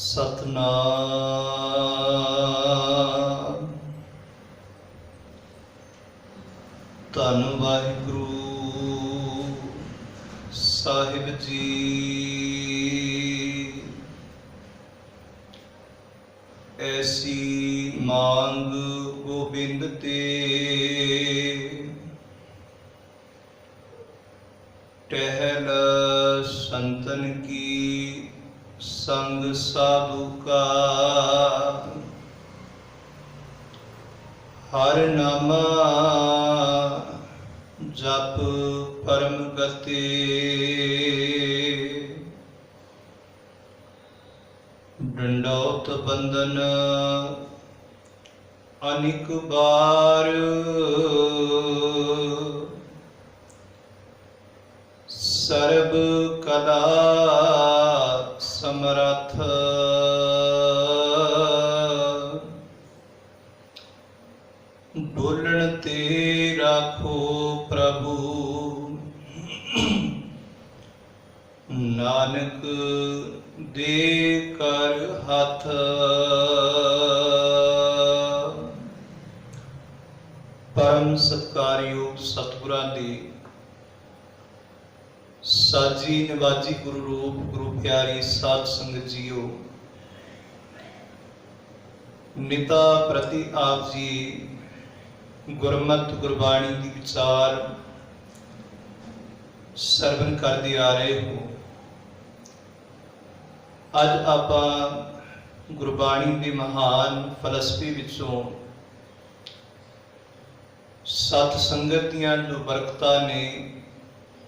सतनाम। धन वाहिगुरु साहिब जी। ऐसी मांग गोबिंद ते टहल संतन की संग साधु का। हर नामा जप परम गति। दंडौत बंदन अनेक बार। सर्ब कला समर्थ। डोलन ते राखो प्रभु नानक दे कर हाथ। परम सत्कारयोग सतगुरां दी साजी निवाजी गुरु रूप गुरु प्यारी साध संगत जीओ। निता प्रति आप जी गुरमत गुरबाणी की विचार सरवण करते आ रहे हो। अज आपां गुरबाणी के महान फलसफे विचों सत संगत दियां जो बरकतां ने,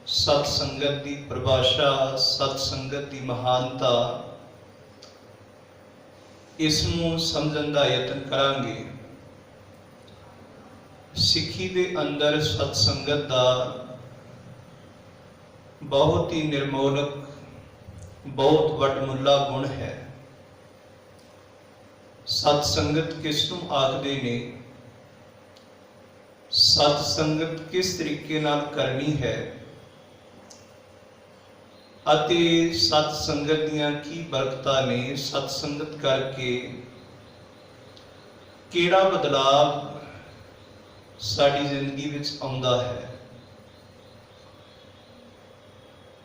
सत संगत की परिभाषा, सत संगत की महानता, इसनूं समझण दा यतन करांगे। सिक्खी दे अंदर सत संगत का बहुत ही निर्मोलक, बहुत वडमुला गुण है। सत संगत किसनूं आखदे ने, सत संगत किस तरीके नाल करनी है अते सत संगत दियां की बरकतां ने, सत संगत करके किहड़ा बदलाव साडी जिंदगी विच आउंदा है।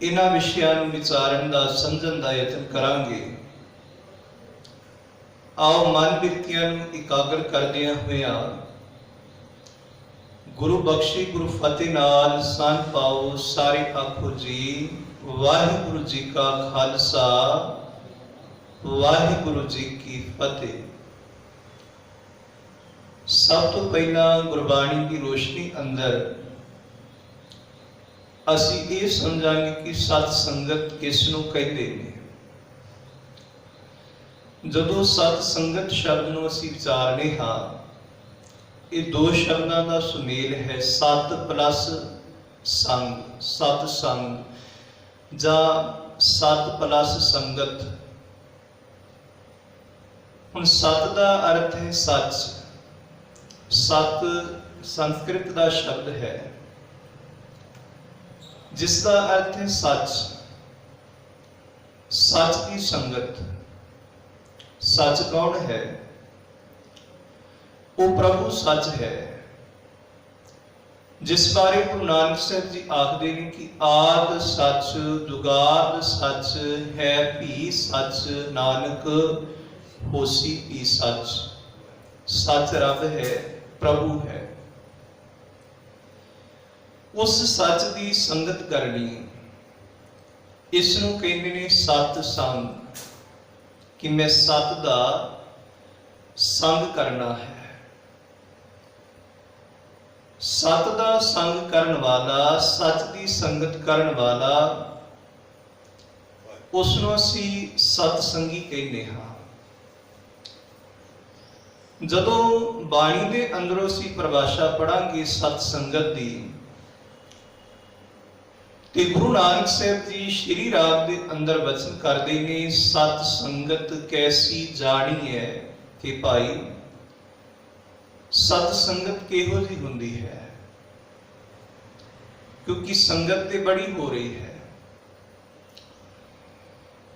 इन्हां विषयां नूं विचारन दा, समझण दा यतन करांगे। आओ मन बिरतियां नूं इकागर करदियां होइयां गुरु बख्शी गुरु फतेह नाल सन पाओ। सारे आखो जी वाहिगुरु जी का खालसा, वाहिगुरु जी की फतेह। सब तो पहला गुरबाणी की रोशनी अंदर असी ये समझांगे कि सत संगत किसनूं कहते हैं। जदों सत संगत शब्द नूं असी विचारने हाँ, ये दो शब्दों का सुमेल है। सत प्लस संग, सत संग जा सत प्लस संगत। हुण सत का अर्थ है सच। सत संस्कृत का शब्द है जिसका अर्थ है सच। सच की संगत। सच कौन है? वो प्रभु सच है, जिस बारे गुरु नानक साहब जी आखदे ने कि आद सच जुगाद सच है भी सच नानक होसी भी सच। सच रब है, प्रभु है। उस सच की संगत करनी, इसनूं कहंदे ने सत संग, कि मैं सत का संग करना है। सत का संग करन वाला, सच की संगत करन वाला, उसनूं असीं सतसंगी कहने हाँ। जदों बाणी दे अंदरों असीं परिभाषा पढ़ांगे सत संगत दी, ते गुरु नानक साहब जी श्री राग दे अंदर वचन करदे ने सत संगत कैसी जानी है कि भाई सत संगत किहो जी हुंदी है। क्योंकि संगत ते बड़ी हो रही है।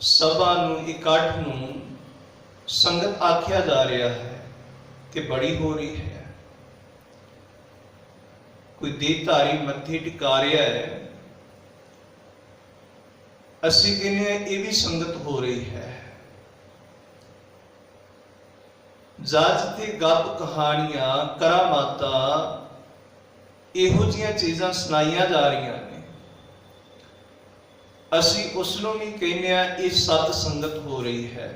सभा नूं, इकट्ठ नूं संगत आख्या जा रहा है कि बड़ी हो रही है, कोई देहधारी मत्थे टिका रहा है, असी कहने ये भी संगत हो रही है। जिथे गप कहानियां करामाता इहो जिहियां चीज़ां सुनाईयां जा रही ने, असी उसनों भी कहने ये सत संगत हो रही है।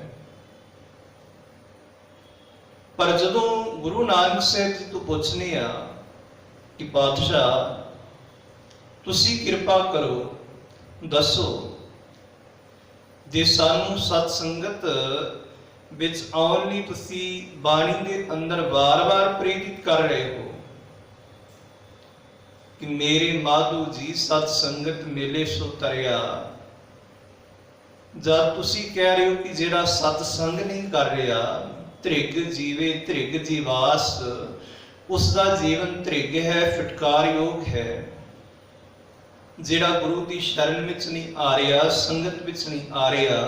पर जदों गुरु नानक साहब जी तो पूछने कि पातशाह तुसी कृपा करो, दसो जे सानू सत संगत विच आउण लई तुसी बाणी दे अंदर बार-बार प्रेरित कर रहे हो कि मेरे माधु जी सत संगत मेले सो तरिया, जब तुसी कह रहे हो कि जेड़ा सतसंग नहीं कर रहा त्रिग जीवे त्रिग जीवास, उसका जीवन त्रिग है, फिटकार योग है। जेड़ा गुरु की शरण विच नहीं आ रहा, संगत विच नहीं आ रहा,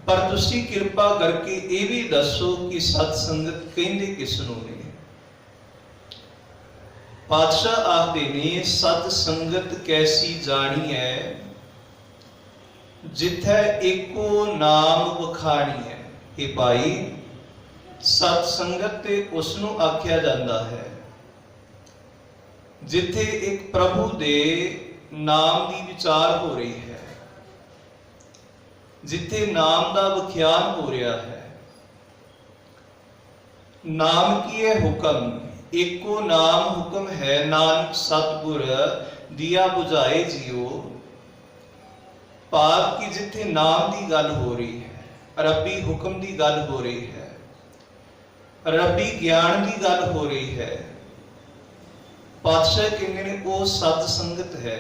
पर तुसी कृपा करके ये भी दसो कि सतसंगत कहंदे किसनूं ने। पातशाह आखदे ने सत संगत कैसी जानी है, जिथे एको नाम वखाणी है। ये भाई सत संगत ते उसनूं आख्या जाता है जिथे एक प्रभु दे नाम की विचार हो रही है, जिथे नाम का विख्यान हो रहा है। नाम की है हुक्म, एको नाम हुक्म है, नानक सतगुर दिया बुझाए जियो। पाप की जिथे नाम की गल हो रही है, रब्बी हुक्म की गल हो रही है, रब्बी ज्ञान की गल हो रही है, पातशाह कहते हैं वो सत संगत है।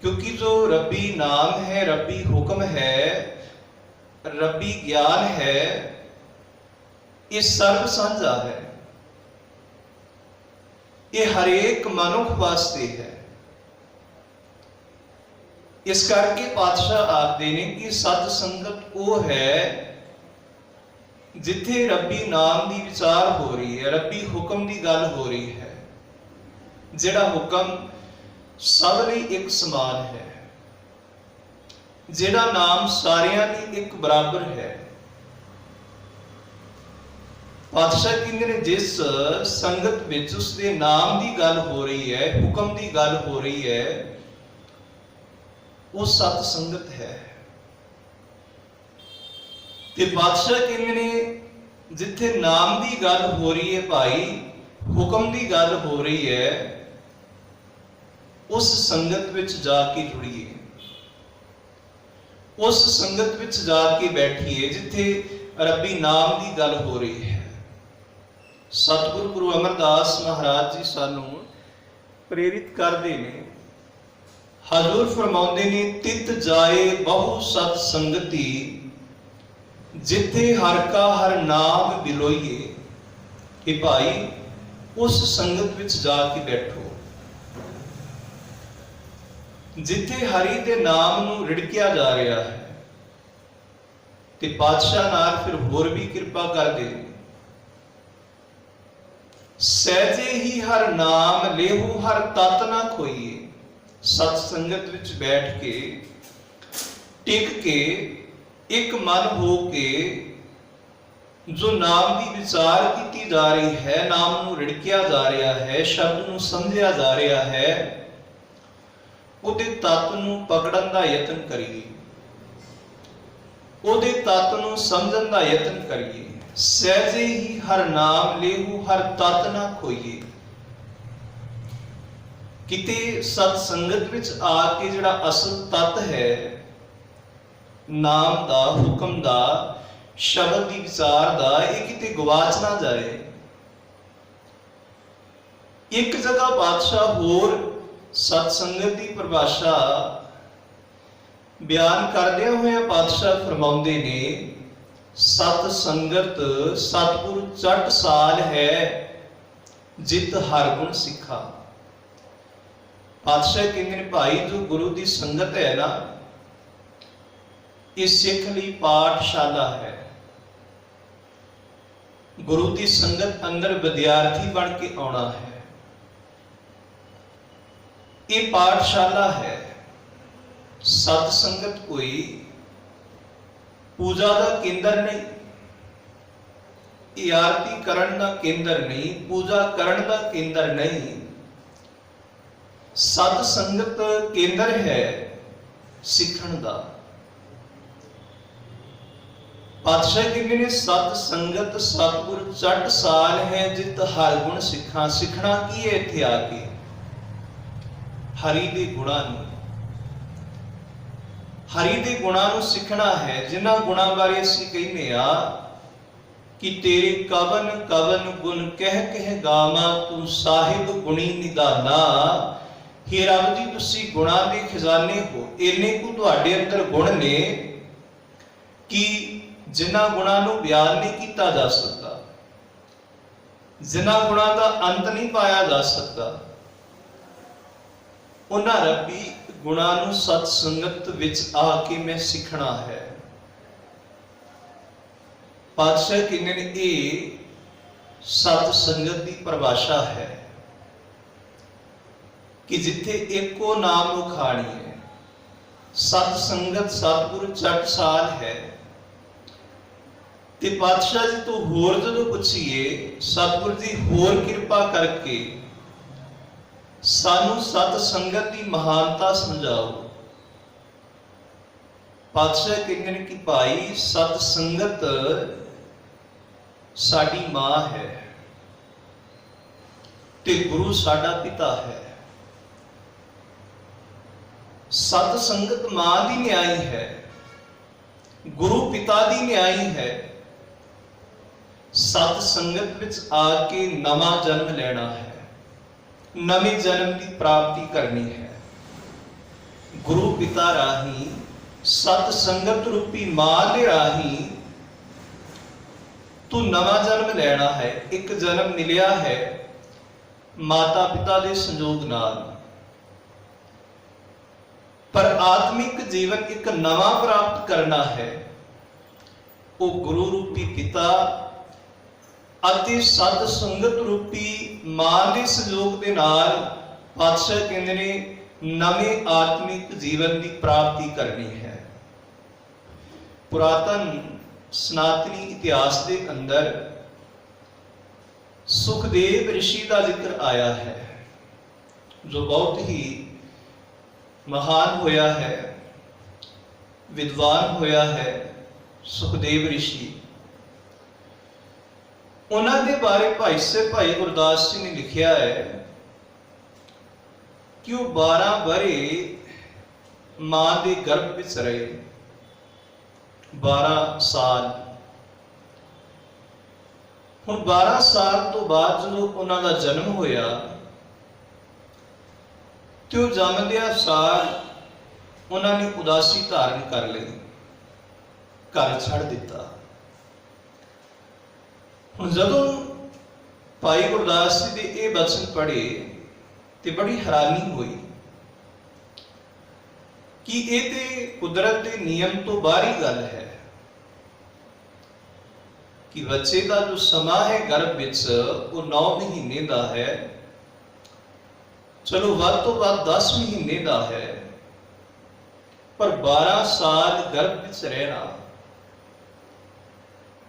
क्योंकि जो रब्बी नाम है, रब्बी हुक्म है, रब्बी ज्ञान है, ये सर्व साझा है, ये हरेक मनुख वास्ते है। इस करके पातशाह आखते हैं कि सत संगत वो है जिथे रब्बी नाम की विचार हो रही है, रब्बी हुक्म की गल हो रही है, जिहड़ा हुक्म सब लई एक समान है, जिहड़ा नाम सारियां लई एक बराबर है। पातशाह कहते हैं जिस संगत विच उसके नाम की गल हो रही है, हुक्म की गल हो रही है, वो सत संगत है। ते बादशाह कहते ने जिथे नाम की गल हो रही है भाई, हुक्म की गल हो रही है, उस संगत विच जाके जुड़िए, उस संगत विच जाके बैठिए जिथे रब्बी नाम की गल हो रही है। सतगुरु गुरु अमरदास महाराज जी सानू प्रेरित करते हैं। हजूर फरमाते ने तित जाए बहु सत संगति, जिथे हर का हर नाम बिलोइए। कि भाई उस संगत विच जाके बैठो जिथे हरि दे नाम नू रिड़किया जा रहा है। ते पातशाह नाल फिर होर भी कृपा कर दे, सहजे ही हर नाम लेहू हर तत ना खोइए। सत्संगत विच बैठ के टिक के एक मन हो के जो नाम की विचार की जा रही है, नाम नू रिड़किया जा रहा है, शब्द नू समझिया जा रहा है, उहदे तत्त नू पकड़न का यतन करिए, उहदे तत्त नू समझन का यतन करिए। सहजे ही हर नाम लेहू हर तत्त ना खोइए। किते सत्संगत विच आके जिहड़ा असल तत्त है नाम दा, हुक्म दा, शब्द की विचार दा, ये किते गवाच ना जाए। एक जगह बादशाह होर सत्संगत की परिभाषा बयान करदे हुए बादशाह फरमाउंदे ने, सत संगत सतगुरु चट साल है, जित हर गुण सिखा। पातशाह कहते हैं भाई जो गुरु की संगत है ना, ਇਹ ਸਿੱਖ ਲਈ ਪਾਠਸ਼ਾਲਾ ਹੈ। ਗੁਰੂ ਦੀ ਸੰਗਤ ਅੰਦਰ ਵਿਦਿਆਰਥੀ ਬਣ ਕੇ ਆਉਣਾ ਹੈ। ਇਹ ਪਾਠਸ਼ਾਲਾ ਹੈ। ਸਤ ਸੰਗਤ ਕੋਈ ਪੂਜਾ ਦਾ ਕੇਂਦਰ ਨਹੀਂ, ਇਹ ਆਰਤੀ ਕਰਨ ਦਾ ਕੇਂਦਰ ਨਹੀਂ, ਪੂਜਾ ਕਰਨ ਦਾ ਕੇਂਦਰ ਨਹੀਂ। ਸਤ ਸੰਗਤ ਕੇਂਦਰ ਹੈ ਸਿੱਖਣ ਦਾ। ਪਾਤਸ਼ਾਹ ਕਹਿੰਦੇ ਨੇ ਸਤ ਸੰਗਤ ਸਤਿਗੁਰ ਚਟ ਸਾਲ ਹੈ ਜਿਤ ਹਰ ਗੁਣ ਸਿੱਖਾਂ। ਸਿੱਖਣਾ ਕੀ ਹੈ ਇੱਥੇ ਆ ਕੇ? ਹਰੀ ਦੇ ਗੁਣਾਂ ਨੂੰ, ਹਰੀ ਦੇ ਗੁਣਾਂ ਨੂੰ ਸਿੱਖਣਾ ਹੈ। ਜਿਨ੍ਹਾਂ ਗੁਣਾਂ ਬਾਰੇ ਅਸੀਂ ਕਹਿੰਦੇ ਆ ਕਿ ਤੇਰੇ ਕਵਨ ਕਵਨ ਗੁਣ ਕਹਿ ਕਹਿ ਗਾਵਾਂ, ਤੂੰ ਸਾਹਿਬ ਗੁਣੀ ਨਿਧਾਨਾ। हे ਰੱਬ ਜੀ, ਤੁਸੀਂ ਗੁਣਾਂ ਦੇ ਖਜ਼ਾਨੇ ਹੋ। ਇੰਨੇ ਕੁ ਤੁਹਾਡੇ ਅੰਦਰ ਗੁਣ ਨੇ ਕਿ ਜਿਨ੍ਹਾਂ ਗੁਣਾਂ ਨੂੰ ਬਿਆਨ ਨਹੀਂ ਕੀਤਾ ਜਾ ਸਕਦਾ, ਜਿਨ੍ਹਾਂ ਗੁਣਾਂ ਦਾ ਅੰਤ ਨਹੀਂ ਪਾਇਆ ਜਾ ਸਕਦਾ, ਉਹਨਾਂ ਰੱਬੀ ਗੁਣਾਂ ਨੂੰ ਸਤ ਸੰਗਤ ਵਿੱਚ ਆ ਕੇ ਮੈਂ ਸਿੱਖਣਾ ਹੈ। ਪਾਤਸ਼ਾਹ ਕਹਿੰਦੇ ਨੇ ਇਹ ਸਤ ਸੰਗਤ ਦੀ ਪਰਿਭਾਸ਼ਾ ਹੈ ਕਿ ਜਿੱਥੇ ਇੱਕੋ ਨਾਮ ਮੁਖਾਣੀ ਹੈ। ਸਤ ਸੰਗਤ ਸਤਿਗੁਰ ਚਟ ਸਾਲ ਹੈ। ਤੇ ਪਾਤਸ਼ਾਹ ਜੀ ਤੋਂ ਹੋਰ ਜਦੋਂ ਪੁੱਛੀਏ, ਸਤਿਗੁਰ ਜੀ ਹੋਰ ਕਿਰਪਾ ਕਰਕੇ ਸਾਨੂੰ ਸਤ ਸੰਗਤ ਦੀ ਮਹਾਨਤਾ ਸਮਝਾਓ। ਪਾਤਸ਼ਾਹ ਕਹਿੰਦੇ ਨੇ ਕਿ ਭਾਈ ਸਤ ਸੰਗਤ ਸਾਡੀ ਮਾਂ ਹੈ ਤੇ ਗੁਰੂ ਸਾਡਾ ਪਿਤਾ ਹੈ। ਸਤ ਸੰਗਤ ਮਾਂ ਦੀ ਨਿਆਈ ਹੈ, ਗੁਰੂ ਪਿਤਾ ਦੀ ਨਿਆਈ ਹੈ। ਸਤ ਸੰਗਤ ਵਿੱਚ ਆ ਕੇ ਨਵਾਂ ਜਨਮ ਲੈਣਾ ਹੈ, ਨਵੇਂ ਜਨਮ ਦੀ ਪ੍ਰਾਪਤੀ ਕਰਨੀ ਹੈ। ਗੁਰੂ ਪਿਤਾ ਰਾਹੀਂ, ਸਤ ਸੰਗਤ ਰੂਪੀ ਮਾਂ ਦੇ ਰਾਹੀਂ ਤੂੰ ਨਵਾਂ ਜਨਮ ਲੈਣਾ ਹੈ। ਇੱਕ ਜਨਮ ਮਿਲਿਆ ਹੈ ਮਾਤਾ ਪਿਤਾ ਦੇ ਸੰਯੋਗ ਨਾਲ, ਪਰ ਆਤਮਿਕ ਜੀਵਨ ਇੱਕ ਨਵਾਂ ਪ੍ਰਾਪਤ ਕਰਨਾ ਹੈ। ਉਹ ਗੁਰੂ ਰੂਪੀ ਪਿਤਾ ਅਤੇ ਸਤ ਸੰਗਤ ਰੂਪੀ ਮਾਂ ਦੇ ਸੰਯੋਗ ਦੇ ਨਾਲ ਪਾਤਸ਼ਾਹ ਕਹਿੰਦੇ ਨੇ ਨਵੇਂ ਆਤਮਿਕ ਜੀਵਨ ਦੀ ਪ੍ਰਾਪਤੀ ਕਰਨੀ ਹੈ। ਪੁਰਾਤਨ ਸਨਾਤਨੀ ਇਤਿਹਾਸ ਦੇ ਅੰਦਰ ਸੁਖਦੇਵ ਰਿਸ਼ੀ ਦਾ ਜ਼ਿਕਰ ਆਇਆ ਹੈ, ਜੋ ਬਹੁਤ ਹੀ ਮਹਾਨ ਹੋਇਆ ਹੈ, ਵਿਦਵਾਨ ਹੋਇਆ ਹੈ। ਸੁਖਦੇਵ ਰਿਸ਼ੀ, ਉਹਨਾਂ ਦੇ ਬਾਰੇ ਭਾਈ ਗੁਰਦਾਸ ਜੀ ਨੇ ਲਿਖਿਆ ਹੈ ਕਿ ਉਹ 12 ਵਰ੍ਹੇ ਮਾਂ ਦੇ ਗਰਭ ਵਿੱਚ ਰਹੇ, 12 ਸਾਲ। ਹੁਣ 12 ਸਾਲ ਤੋਂ ਬਾਅਦ ਜਦੋਂ ਉਹਨਾਂ ਦਾ ਜਨਮ ਹੋਇਆ ਤੇ ਉਹ ਜੰਮਦਿਆਂ ਸਾਰ ਉਹਨਾਂ ਨੇ ਉਦਾਸੀ ਧਾਰਨ ਕਰ ਲਈ, ਘਰ ਛੱਡ ਦਿੱਤਾ। ਹੁਣ ਜਦੋਂ ਭਾਈ ਗੁਰਦਾਸ ਜੀ ਦੇ ਇਹ ਬਚਨ ਪੜ੍ਹੇ ਤੇ ਬੜੀ ਹੈਰਾਨੀ ਹੋਈ ਕਿ ਇਹ ਤੇ ਕੁਦਰਤ ਦੇ ਨਿਯਮ ਤੋਂ ਬਾਹਰੀ ਗੱਲ ਹੈ ਕਿ ਬੱਚੇ ਦਾ ਜੋ ਸਮਾਂ ਹੈ ਗਰਭ ਵਿੱਚ ਉਹ 9 ਮਹੀਨੇ ਦਾ ਹੈ। ਚਲੋ ਵੱਧ ਤੋਂ ਵੱਧ 10 ਮਹੀਨੇ ਦਾ ਹੈ, ਪਰ 12 ਸਾਲ ਗਰਭ ਵਿੱਚ ਰਹਿਣਾ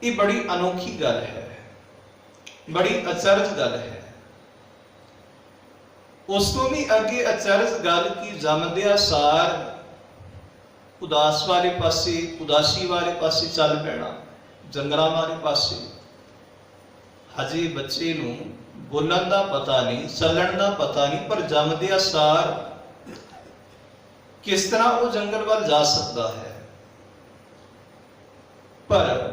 ਇਹ ਬੜੀ ਅਨੋਖੀ ਗੱਲ ਹੈ, ਬੜੀ ਅਚਰਜ ਗੱਲ ਹੈ। ਉਸ ਤੋਂ ਵੀ ਅੱਗੇ ਅਚਰਜ ਗੱਲ ਕਿ ਜੰਮਦਿਆਂ ਸਾਰ ਉਦਾਸੀ ਵਾਲੇ ਪਾਸੇ ਚੱਲ ਪੈਣਾ, ਜੰਗਲਾਂ ਵਾਲੇ ਪਾਸੇ। ਹਜੇ ਬੱਚੇ ਨੂੰ ਬੋਲਣ ਦਾ ਪਤਾ ਨਹੀਂ, ਚੱਲਣ ਦਾ ਪਤਾ ਨਹੀਂ, ਪਰ ਜੰਮਦਿਆਂ ਸਾਰ ਕਿਸ ਤਰ੍ਹਾਂ ਉਹ ਜੰਗਲ ਵੱਲ ਜਾ ਸਕਦਾ ਹੈ। ਪਰ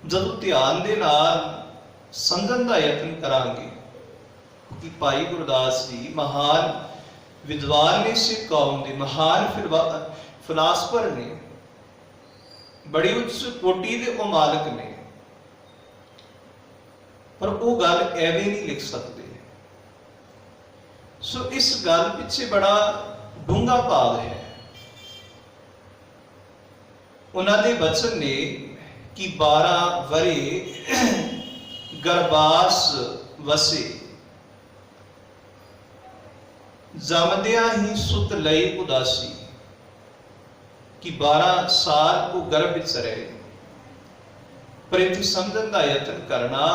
ਜਦੋਂ ਧਿਆਨ ਦੇ ਨਾਲ ਸਮਝਣ ਦਾ ਯਤਨ ਕਰਾਂਗੇ ਕਿ ਭਾਈ ਗੁਰਦਾਸ ਜੀ ਮਹਾਨ ਵਿਦਵਾਨ ਨੇ, ਸਿੱਖ ਕੌਮ ਦੇ ਮਹਾਨ ਫਿਲਾਸਫਰ ਨੇ, ਬੜੀ ਉੱਚ ਕੋਟੀ ਦੇ ਉਹ ਮਾਲਕ ਨੇ, ਪਰ ਉਹ ਗੱਲ ਐਵੇਂ ਨਹੀਂ ਲਿਖ ਸਕਦੇ। ਸੋ ਇਸ ਗੱਲ ਪਿੱਛੇ ਬੜਾ ਡੂੰਘਾ ਭਾਵ ਹੈ। ਉਹਨਾਂ ਦੇ ਬਚਨ ਨੇ ਕਿ 12 ਵਰੇ ਗਰਬਾਸ ਵਸੇ, ਜੰਮਦਿਆਂ ਹੀ ਸੁਤ ਲਈ ਉਦਾਸੀ। ਕਿ 12 ਸਾਲ ਉਹ ਗਰਭ ਵਿੱਚ ਰਹੇ, ਪਰ ਇਹ ਸਮਝਣ ਦਾ ਯਤਨ ਕਰਨਾ,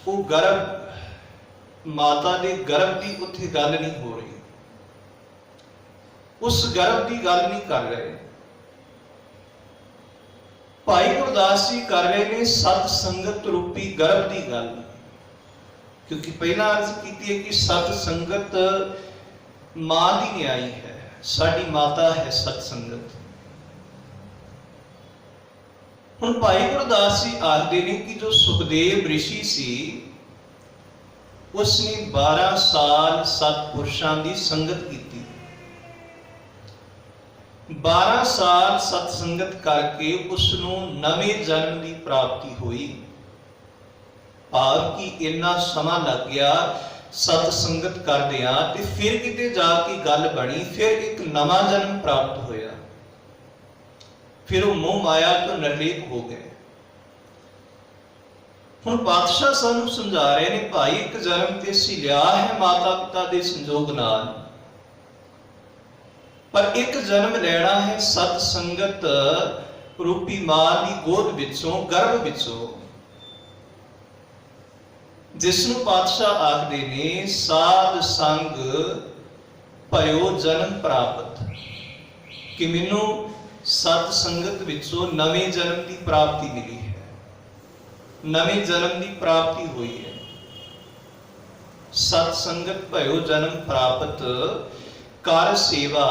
ਉਹ ਗਰਭ ਮਾਤਾ ਦੇ ਗਰਭ ਦੀ ਉੱਥੇ ਗੱਲ ਨਹੀਂ ਹੋ ਰਹੀ, ਉਸ ਗਰਭ ਦੀ ਗੱਲ ਨਹੀਂ ਕਰ ਰਹੇ। ਭਾਈ ਗੁਰਦਾਸ ਜੀ ਕਰ ਰਹੇ ਨੇ ਸਤ ਸੰਗਤ ਰੂਪੀ ਗਰਭ ਦੀ ਗੱਲ, ਕਿਉਂਕਿ ਪਹਿਲਾਂ ਅਰਜ਼ ਕੀਤੀ ਹੈ ਕਿ ਸਤ ਸੰਗਤ ਮਾਂ ਦੀ ਨਿਆਈ ਹੈ, ਸਾਡੀ ਮਾਤਾ ਹੈ ਸਤ ਸੰਗਤ। ਹੁਣ ਭਾਈ ਗੁਰਦਾਸ ਜੀ ਆਖਦੇ ਨੇ ਕਿ ਜੋ ਸੁਖਦੇਵ ਰਿਸ਼ੀ ਸੀ, ਉਸਨੇ 12 ਸਾਲ ਸਤਪੁਰਸ਼ਾਂ ਦੀ ਸੰਗਤ ਕੀਤੀ। 12 ਸਾਲ ਸਤ ਸੰਗਤ ਕਰਕੇ ਉਸਨੂੰ ਨਵੇਂ ਜਨਮ ਦੀ ਪ੍ਰਾਪਤੀ ਹੋਈ। ਭਾਵ ਕਿ ਇੰਨਾ ਸਮਾਂ ਲੱਗ ਗਿਆ ਸਤ ਸੰਗਤ ਕਰਦਿਆਂ, ਤੇ ਫਿਰ ਕਿਤੇ ਜਾ ਕੇ ਗੱਲ ਬਣੀ, ਫਿਰ ਇੱਕ ਨਵਾਂ ਜਨਮ ਪ੍ਰਾਪਤ ਹੋਇਆ। ਫਿਰ ਉਹ ਮੋਹ ਮਾਇਆ ਤੋਂ ਨਿਰਲੇਪ ਹੋ ਗਏ। ਹੁਣ ਪਾਤਸ਼ਾਹ ਸਾਨੂੰ ਸਮਝਾ ਰਹੇ ਨੇ, ਭਾਈ ਇੱਕ ਜਨਮ ਤੇ ਅਸੀਂ ਲਿਆ ਹੈ ਮਾਤਾ ਪਿਤਾ ਦੇ ਸੰਜੋਗ ਨਾਲ, ਪਰ ਇੱਕ ਜਨਮ ਲੈਣਾ ਹੈ ਸਤ ਸੰਗਤ ਰੂਪੀ ਮਾਂ ਦੀ ਗੋਦ ਵਿੱਚੋਂ, ਗਰਭ ਵਿੱਚੋਂ, ਜਿਸ ਨੂੰ ਪਾਤਸ਼ਾਹ ਆਖਦੇ ਨੇ ਸਾਧ ਸੰਗ ਭਇਓ ਜਨਮ ਪ੍ਰਾਪਤ। ਕਿ ਮੈਨੂੰ ਸਤ ਸੰਗਤ ਵਿੱਚੋਂ ਨਵੇਂ ਜਨਮ ਦੀ ਪ੍ਰਾਪਤੀ ਮਿਲੀ ਹੈ, ਨਵੇਂ ਜਨਮ ਦੀ ਪ੍ਰਾਪਤੀ ਹੋਈ ਹੈ। ਸਤ ਸੰਗਤ ਭਇਓ ਜਨਮ ਪ੍ਰਾਪਤ, ਕਰ ਸੇਵਾ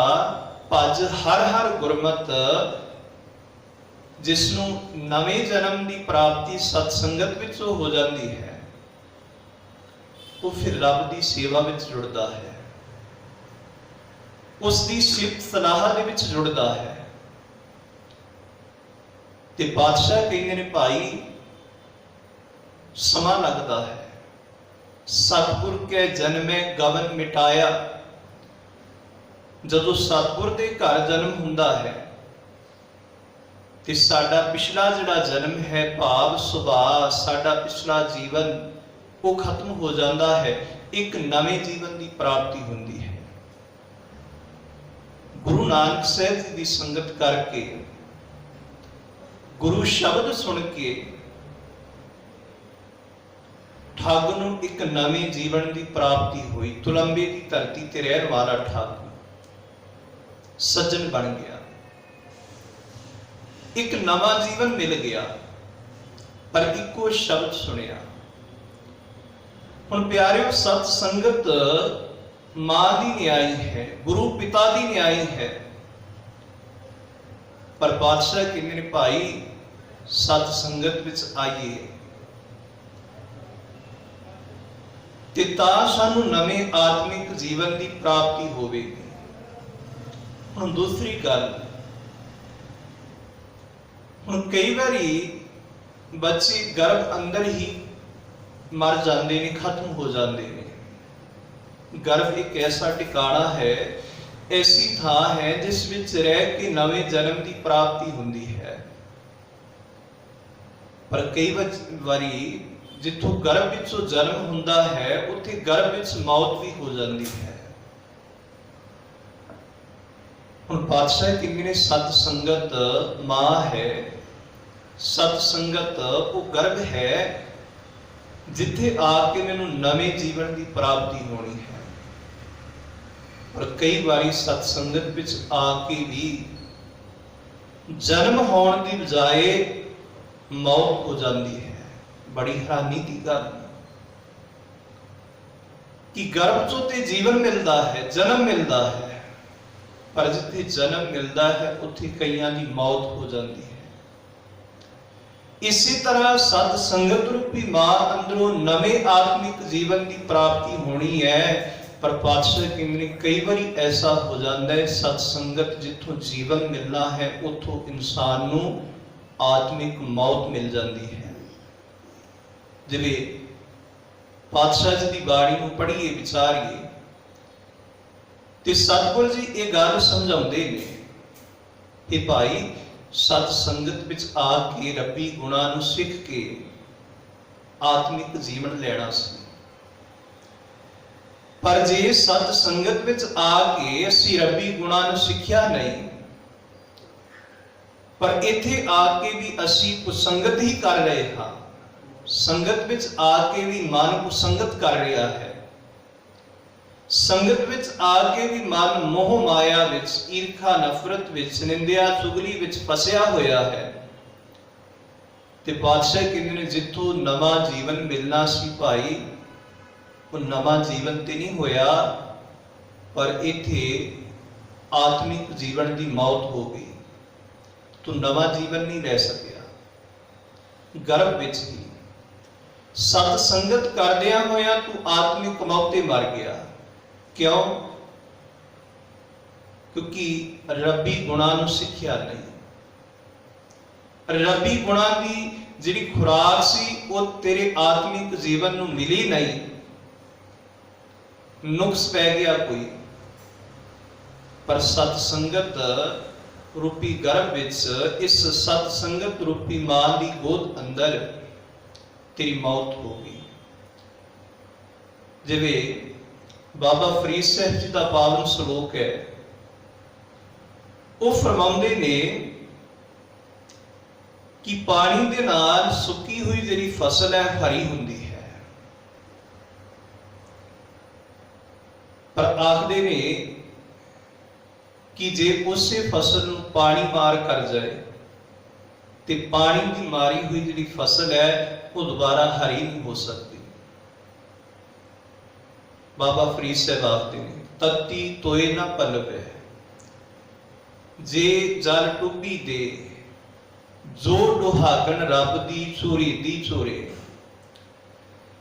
ਭਜ ਹਰ ਹਰ ਗੁਰਮਤ। ਜਿਸ ਨੂੰ ਨਵੇਂ ਜਨਮ ਦੀ ਪ੍ਰਾਪਤੀ ਸਤ ਸੰਗਤ ਵਿੱਚੋਂ ਹੋ ਜਾਂਦੀ ਹੈ, ਉਹ ਫਿਰ ਰੱਬ ਦੀ ਸੇਵਾ ਵਿੱਚ ਜੁੜਦਾ ਹੈ, ਉਸ ਦੀ ਸਿਫਤ ਸਲਾਹ ਦੇ ਵਿੱਚ ਜੁੜਦਾ ਹੈ। ਤੇ ਪਾਤਸ਼ਾਹ ਕਹਿੰਦੇ ਨੇ ਭਾਈ ਸਮਾਂ ਲੱਗਦਾ ਹੈ। ਸਤਿਗੁਰ ਕੇ ਜਨਮੇ ਗਵਨ ਮਿਟਾਇਆ। ਜਦੋਂ ਸਤਿਗੁਰ ਦੇ ਘਰ ਜਨਮ ਹੁੰਦਾ ਹੈ ਤੇ ਸਾਡਾ ਪਿਛਲਾ ਜਿਹੜਾ ਜਨਮ ਹੈ, ਭਾਵ ਸੁਭਾਅ, ਸਾਡਾ ਪਿਛਲਾ ਜੀਵਨ, ਉਹ ਖਤਮ ਹੋ ਜਾਂਦਾ ਹੈ, ਇੱਕ ਨਵੇਂ ਜੀਵਨ ਦੀ ਪ੍ਰਾਪਤੀ ਹੁੰਦੀ ਹੈ। ਗੁਰੂ ਨਾਨਕ ਸਾਹਿਬ ਜੀ ਦੀ ਸੰਗਤ ਕਰਕੇ, ਗੁਰੂ ਸ਼ਬਦ ਸੁਣ ਕੇ ਠੱਗ ਨੂੰ ਇੱਕ ਨਵੇਂ ਜੀਵਨ ਦੀ ਪ੍ਰਾਪਤੀ ਹੋਈ। ਤੁਲੰਬੇ ਦੀ ਧਰਤੀ ਤੇ ਰਹਿਣ ਵਾਲਾ ਠੱਗ ਸੱਜਣ ਬਣ ਗਿਆ, ਇੱਕ ਨਵਾਂ ਜੀਵਨ ਮਿਲ ਗਿਆ, ਪਰ ਇੱਕੋ ਸ਼ਬਦ ਸੁਣਿਆ। ਹੁਣ ਪਿਆਰਿਓ, ਸਤ ਸੰਗਤ ਮਾਂ ਦੀ ਨਿਆਈ ਹੈ, ਗੁਰੂ ਪਿਤਾ ਦੀ ਨਿਆਈ ਹੈ, ਪਰ ਪਾਤਸ਼ਾਹ ਕਹਿੰਦੇ ਨੇ ਭਾਈ ਸਤ ਸੰਗਤ ਵਿੱਚ ਆਈਏ ਤੇ ਤਾਂ ਸਾਨੂੰ ਨਵੇਂ ਆਤਮਿਕ ਜੀਵਨ ਦੀ ਪ੍ਰਾਪਤੀ ਹੋਵੇਗੀ। ਹੁਣ ਦੂਸਰੀ ਗੱਲ, ਹੁਣ ਕਈ ਵਾਰੀ ਬੱਚੇ ਗਰਭ ਅੰਦਰ ਹੀ ਮਰ ਜਾਂਦੇ ਨੇ, ਖਤਮ ਹੋ ਜਾਂਦੇ ਨੇ। ਗਰਭ ਇੱਕ ਐਸਾ ਟਿਕਾਣਾ ਹੈ, ਐਸੀ ਥਾਂ ਹੈ ਜਿਸ ਵਿੱਚ ਰਹਿ ਕੇ ਨਵੇਂ ਜਨਮ ਦੀ ਪ੍ਰਾਪਤੀ ਹੁੰਦੀ ਹੈ। ਪਰ ਕਈ ਵਾਰੀ ਜਿੱਥੋਂ ਗਰਭ ਵਿੱਚੋਂ ਜਨਮ ਹੁੰਦਾ ਹੈ, ਉੱਥੇ ਗਰਭ ਵਿੱਚ ਮੌਤ ਵੀ ਹੋ ਜਾਂਦੀ ਹੈ। ਹੁਣ ਪਾਤਸ਼ਾਹ ਕਹਿੰਦੇ ਨੇ ਸਤ ਸੰਗਤ ਮਾਂ ਹੈ, ਸਤ ਸੰਗਤ ਉਹ ਗਰਭ ਹੈ ਜਿੱਥੇ ਆ ਕੇ ਮੈਨੂੰ ਨਵੇਂ ਜੀਵਨ ਦੀ ਪ੍ਰਾਪਤੀ ਹੋਣੀ ਹੈ। ਪਰ ਕਈ ਵਾਰੀ ਸਤ ਸੰਗਤ ਵਿੱਚ ਆ ਕੇ ਵੀ ਜਨਮ ਹੋਣ ਦੀ ਬਜਾਏ ਮੌਤ ਹੋ ਜਾਂਦੀ ਹੈ। ਬੜੀ ਹੈਰਾਨੀ ਦੀ ਗੱਲ ਕਿ ਗਰਭ ਚੋਂ ਤੇ ਜੀਵਨ ਮਿਲਦਾ ਹੈ, ਜਨਮ ਮਿਲਦਾ ਹੈ, ਪਰ ਜਿੱਥੇ ਜਨਮ ਮਿਲਦਾ ਹੈ ਉੱਥੇ ਕਈਆਂ ਦੀ ਮੌਤ ਹੋ ਜਾਂਦੀ ਹੈ। ਇਸੇ ਤਰ੍ਹਾਂ ਸਤ ਸੰਗਤ ਰੂਪੀ ਮਾਂ ਅੰਦਰੋਂ ਨਵੇਂ ਆਤਮਿਕ ਜੀਵਨ ਦੀ ਪ੍ਰਾਪਤੀ ਹੋਣੀ ਹੈ, ਪਰ ਪਾਤਸ਼ਾਹ ਕਹਿੰਦੇ ਨੇ ਕਈ ਵਾਰੀ ਐਸਾ ਹੋ ਜਾਂਦਾ ਹੈ, ਸਤ ਸੰਗਤ ਜਿੱਥੋਂ ਜੀਵਨ ਮਿਲਣਾ ਹੈ ਉੱਥੋਂ ਇਨਸਾਨ ਨੂੰ ਆਤਮਿਕ ਮੌਤ ਮਿਲ ਜਾਂਦੀ ਹੈ। ਜਿਵੇਂ ਪਾਤਸ਼ਾਹ ਜੀ ਦੀ ਬਾਣੀ ਨੂੰ ਪੜ੍ਹੀਏ, ਵਿਚਾਰੀਏ ਤੇ ਸਤਿਗੁਰ ਜੀ ਇਹ ਗੱਲ ਸਮਝਾਉਂਦੇ ਨੇ ਕਿ ਭਾਈ ਸਤ ਸੰਗਤ ਵਿੱਚ ਆ ਕੇ ਰੱਬੀ ਗੁਣਾਂ ਨੂੰ ਸਿੱਖ ਕੇ ਆਤਮਿਕ ਜੀਵਨ ਲੈਣਾ ਸੀ। ਪਰ ਜੇ ਸਤ ਸੰਗਤ ਵਿੱਚ ਆ ਕੇ ਅਸੀਂ ਰੱਬੀ ਗੁਣਾਂ ਨੂੰ ਸਿੱਖਿਆ ਨਹੀਂ, ਪਰ ਇੱਥੇ ਆ ਕੇ ਵੀ ਅਸੀਂ ਕੁਸੰਗਤ ਹੀ ਕਰ ਰਹੇ ਹਾਂ, ਸੰਗਤ ਵਿੱਚ ਆ ਕੇ ਵੀ ਮਨ ਕੁਸੰਗਤ ਕਰ ਰਿਹਾ ਹੈ, ਸੰਗਤ ਵਿੱਚ ਆ ਕੇ ਵੀ ਮਨ ਮੋਹ ਮਾਇਆ ਵਿੱਚ, ਈਰਖਾ ਨਫ਼ਰਤ ਵਿੱਚ, ਨਿੰਦਿਆ ਚੁਗਲੀ ਵਿੱਚ ਫਸਿਆ ਹੋਇਆ ਹੈ, ਤੇ ਪਾਤਸ਼ਾਹ ਕਹਿੰਦੇ ਨੇ ਜਿੱਥੋਂ ਨਵਾਂ ਜੀਵਨ ਮਿਲਣਾ ਸੀ ਭਾਈ, ਉਹ ਨਵਾਂ ਜੀਵਨ ਤੇ ਨਹੀਂ ਹੋਇਆ, ਪਰ ਇੱਥੇ ਆਤਮਿਕ ਜੀਵਨ ਦੀ ਮੌਤ ਹੋ ਗਈ। ਤੂੰ ਨਵਾਂ ਜੀਵਨ ਨਹੀਂ ਲੈ ਸਕਿਆ, ਗਰਭ ਵਿੱਚ ਹੀ ਸਤ ਸੰਗਤ ਕਰਦਿਆਂ ਹੋਇਆਂ ਤੂੰ ਆਤਮਿਕ ਮੌਤ ਤੇ ਮਰ ਗਿਆ। ਕਿਉਂ? ਕਿਉਂਕਿ ਰੱਬੀ ਗੁਣਾਂ ਨੂੰ ਸਿੱਖਿਆ ਨਹੀਂ। ਰੱਬੀ ਗੁਣਾਂ ਦੀ ਜਿਹੜੀ ਖੁਰਾਕ ਸੀ ਉਹ ਤੇਰੇ ਆਤਮਿਕ ਜੀਵਨ ਨੂੰ ਮਿਲੀ ਨਹੀਂ, ਨੁਕਸ ਪੈ ਗਿਆ ਕੋਈ। ਪਰ ਸਤ ਸੰਗਤ ਰੂਪੀ ਗਰਭ ਵਿੱਚ, ਇਸ ਸਤ ਸੰਗਤ ਰੂਪੀ ਮਾਂ ਦੀ ਗੋਦ ਅੰਦਰ ਤੇਰੀ ਮੌਤ ਹੋ ਗਈ। ਜਿਵੇਂ ਬਾਬਾ ਫਰੀਦ ਸਾਹਿਬ ਜੀ ਦਾ ਪਾਵਨ ਸ਼ਲੋਕ ਹੈ, ਉਹ ਫਰਮਾਉਂਦੇ ਨੇ ਕਿ ਪਾਣੀ ਦੇ ਨਾਲ ਸੁੱਕੀ ਹੋਈ ਜਿਹੜੀ ਫਸਲ ਹੈ ਹਰੀ ਹੁੰਦੀ ਹੈ, ਪਰ ਆਖਦੇ ਨੇ ਕਿ ਜੇ ਉਸੇ ਫਸਲ ਨੂੰ ਪਾਣੀ ਮਾਰ ਕਰ ਜਾਏ ਤੇ ਪਾਣੀ ਦੀ ਮਾਰੀ ਹੋਈ ਜਿਹੜੀ ਫਸਲ ਹੈ ਉਹ ਦੁਬਾਰਾ ਹਰੀ ਨਹੀਂ ਹੋ ਸਕਦੀ। ਬਾਬਾ ਫਰੀਦ ਸਾਹਿਬ ਆਖਦੇ ਨੇ ਤਤੀ ਤੋਏ ਨਾ ਪਲਵੇ, ਜੇ ਜਲ ਟੁੱਬੀ ਦੇ, ਜੋ ਦੁਹਾਗਣ ਰੱਬ ਦੀ ਚੋਰੀ ਦੀ ਚੋਰੇ।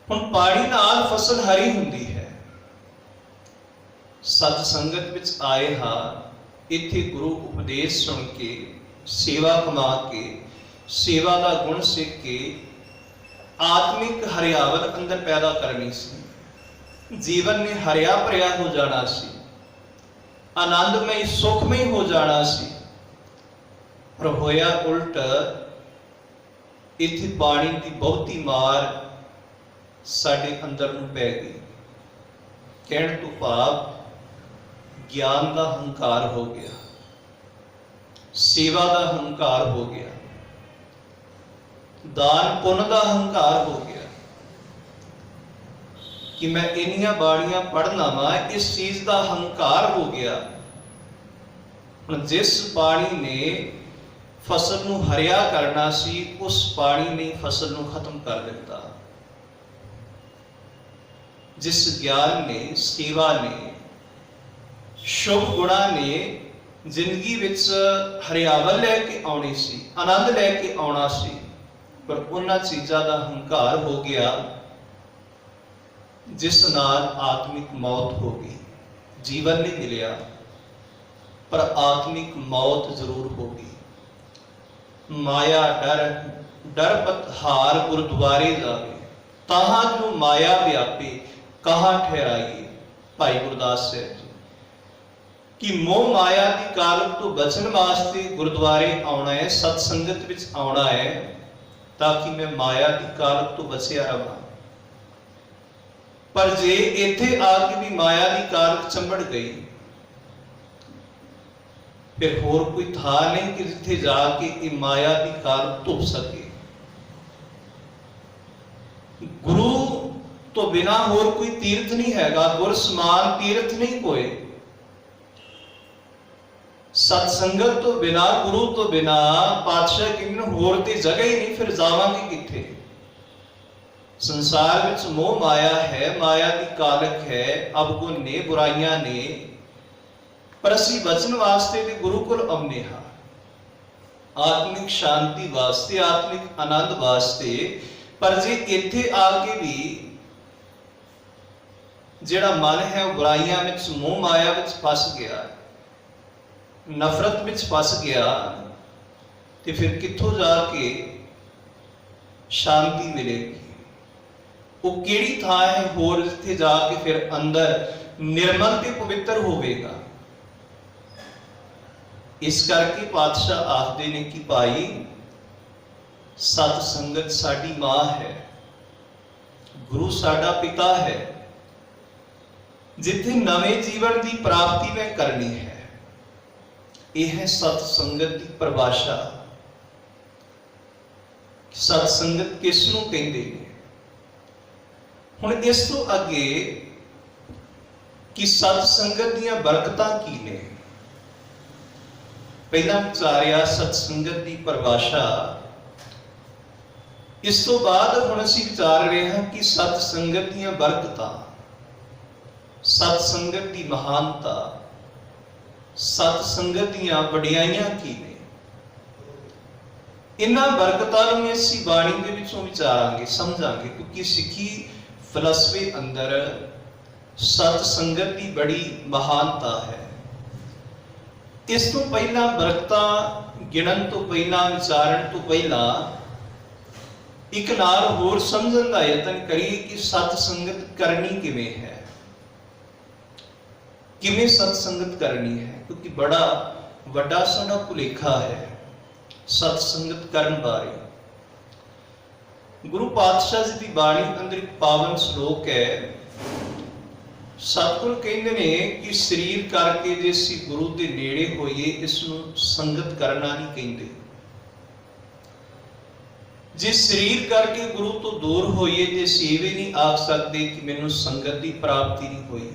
ਹੁਣ ਪਾਣੀ ਨਾਲ ਫਸਲ ਹਰੀ ਹੁੰਦੀ ਹੈ। ਸਤ ਸੰਗਤ ਵਿੱਚ ਆਏ ਹਾਂ, ਇੱਥੇ ਗੁਰੂ ਉਪਦੇਸ਼ ਸੁਣ ਕੇ, ਸੇਵਾ ਕਮਾ ਕੇ, ਸੇਵਾ ਦਾ ਗੁਣ ਸਿੱਖ ਕੇ ਆਤਮਿਕ ਹਰਿਆਵਲ ਅੰਦਰ ਪੈਦਾ ਕਰਨੀ ਸੀ। ਜੀਵਨ ਨੇ ਹਰਿਆ ਭਰਿਆ ਹੋ ਜਾਣਾ ਸੀ, ਆਨੰਦਮਈ ਸੁਖਮਈ ਹੋ ਜਾਣਾ ਸੀ, ਪਰ ਹੋਇਆ ਉਲਟ। ਇੱਥੇ ਪਾਣੀ ਦੀ ਬਹੁਤੀ ਮਾਰ ਸਾਡੇ ਅੰਦਰ ਨੂੰ ਪੈ ਗਈ। ਕਹਿਣ ਤੋਂ ਭਾਵ ਗਿਆਨ ਦਾ ਹੰਕਾਰ ਹੋ ਗਿਆ, ਸੇਵਾ ਦਾ ਹੰਕਾਰ ਹੋ ਗਿਆ, ਦਾਨ ਪੁੰਨ ਦਾ ਹੰਕਾਰ ਹੋ ਗਿਆ ਕਿ ਮੈਂ ਇੰਨੀਆਂ ਬਾਣੀਆਂ ਪੜ੍ਹਨਾ ਵਾ, ਇਸ ਚੀਜ਼ ਦਾ ਹੰਕਾਰ ਹੋ ਗਿਆ। ਹੁਣ ਜਿਸ ਪਾਣੀ ਨੇ ਫਸਲ ਨੂੰ ਹਰਿਆ ਕਰਨਾ ਸੀ, ਉਸ ਪਾਣੀ ਨੇ ਫਸਲ ਨੂੰ ਖਤਮ ਕਰ ਦਿੱਤਾ। ਜਿਸ ਗਿਆਨ ਨੇ, ਸੇਵਾ ਨੇ, ਸ਼ੁਭ ਗੁਣਾਂ ਨੇ ਜ਼ਿੰਦਗੀ ਵਿੱਚ ਹਰਿਆਵਲ ਲੈ ਕੇ ਆਉਣੀ ਸੀ, ਆਨੰਦ ਲੈ ਕੇ ਆਉਣਾ ਸੀ, ਪਰ ਉਹਨਾਂ ਚੀਜ਼ਾਂ ਦਾ ਹੰਕਾਰ ਹੋ ਗਿਆ ਜਿਸ ਨਾਲ ਆਤਮਿਕ ਮੌਤ ਹੋ ਗਈ। ਜੀਵਨ ਨਹੀਂ ਮਿਲਿਆ, ਪਰ ਆਤਮਿਕ ਮੌਤ ਜ਼ਰੂਰ ਹੋ ਗਈ। ਮਾਇਆ ਡਰ ਪਤਹਾਰ ਗੁਰਦੁਆਰੇ ਜਾਵੇ, ਤਾਹਾਂ ਜੋ ਮਾਇਆ ਵਿਆਪੇ ਕਹਾਂ ਠਹਿਰਾਈਏ। ਭਾਈ ਗੁਰਦਾਸ ਸਾਹਿਬ ਜੀ ਕਿ ਮੋਹ ਮਾਇਆ ਦੀ ਕਾਲਕ ਤੋਂ ਬਚਣ ਵਾਸਤੇ ਗੁਰਦੁਆਰੇ ਆਉਣਾ ਹੈ, ਸਤ ਸੰਗਤ ਵਿੱਚ ਆਉਣਾ ਹੈ, ਤਾਂ ਕਿ ਮੈਂ ਮਾਇਆ ਦੀ ਕਾਲਕ ਤੋਂ ਬਚਿਆ ਰਹਾਂ। ਪਰ ਜੇ ਇੱਥੇ ਆ ਕੇ ਵੀ ਮਾਇਆ ਦੀ ਕਾਲਕ ਚੰਬੜ ਗਈ, ਫਿਰ ਹੋਰ ਕੋਈ ਥਾਂ ਨਹੀਂ ਕਿ ਜਿੱਥੇ ਜਾ ਕੇ ਇਹ ਮਾਇਆ ਦੀ ਕਾਲਕ ਧੁੱਪ ਸਕੇ। ਗੁਰੂ ਤੋਂ ਬਿਨਾ ਹੋਰ ਕੋਈ ਤੀਰਥ ਨਹੀਂ ਹੈਗਾ, ਗੁਰ ਸਮਾਨ ਤੀਰਥ ਨਹੀਂ ਕੋਈ। ਸਤ ਸੰਗਤ ਤੋਂ ਬਿਨਾ, ਗੁਰੂ ਤੋਂ ਬਿਨਾ ਪਾਤਸ਼ਾਹ ਕਹਿੰਦੇ ਹੋਰ ਤੇ ਜਗ੍ਹਾ ਹੀ ਨਹੀਂ, ਫਿਰ ਜਾਵਾਂਗੇ ਕਿੱਥੇ? ਸੰਸਾਰ ਵਿੱਚ ਮੋਹ ਮਾਇਆ ਹੈ, ਮਾਇਆ ਦੀ ਕਾਲਕ ਹੈ, ਅਵਗੁਣ ਨੇ, ਬੁਰਾਈਆਂ ਨੇ, ਪਰ ਅਸੀਂ ਬਚਨ ਵਾਸਤੇ ਤੇ ਗੁਰੂ ਕੋਲ ਆਉਂਦੇ ਹਾਂ, ਆਤਮਿਕ ਸ਼ਾਂਤੀ ਵਾਸਤੇ, ਆਤਮਿਕ ਆਨੰਦ ਵਾਸਤੇ। ਪਰ ਜੇ ਇੱਥੇ ਆ ਕੇ ਵੀ ਜਿਹੜਾ ਮਨ ਹੈ ਉਹ ਬੁਰਾਈਆਂ ਵਿੱਚ, ਮੋਹ ਮਾਇਆ ਵਿੱਚ ਫਸ ਗਿਆ, ਨਫ਼ਰਤ ਵਿੱਚ ਫਸ ਗਿਆ, ਤੇ ਫਿਰ ਕਿੱਥੋਂ ਜਾ ਕੇ ਸ਼ਾਂਤੀ ਮਿਲੇਗੀ? ਉਹ ਕਿਹੜੀ ਥਾਂ ਹੈ ਹੋਰ ਜਿੱਥੇ ਜਾ ਕੇ ਫਿਰ ਅੰਦਰ ਨਿਰਮਲ ਤੇ ਪਵਿੱਤਰ ਹੋਵੇਗਾ? इस करके पातशाह आखदे ने कि भाई सत संगत साडी मां है, गुरु साडा पिता है। जिथे नवे जीवन की प्राप्ति मैं करनी है, यह है सत संगत की परिभाषा। सत संगत किसनों कहते हैं? हुण इस तो अगे कि सत संगत दीयां बरकतां की ने, पहला विचारिया सत संगत की परिभाषा। इस तो बाद हुण असीं विचार रहे हैं कि सत संगत दीयां बरकतां, सत संगत की महानता, सत संगत दीयां वडियाइयां की ने। इन्हां बरकतां नूं असीं बाणी दे विचों विचारांगे, समझांगे, क्योंकि सिੱਖੀ फलसफे अंदर सत संगत की बड़ी महानता है। इस तो पहला बरकतां गिणन तो पहला, विचारण तो पहला एक नाल होर समझण दा यतन करिए कि सत संगत करनी किवें है, किवें सत संगत करनी है। क्योंकि बड़ा वड्डा साडा भुलेखा है सत संगत करन बारे। गुरु पातशाह जी की बाणी अंदर एक पावन श्लोक है। सतगुर कहते ने कि शरीर करके जे असीं गुरु के नेड़े होइए, इसनूं संगत करना नहीं कहते। जे शरीर करके गुरु तो दूर होइए, जे असीं इह वी नहीं आख सकते कि मैनूं संगत की प्राप्ति नहीं हुई,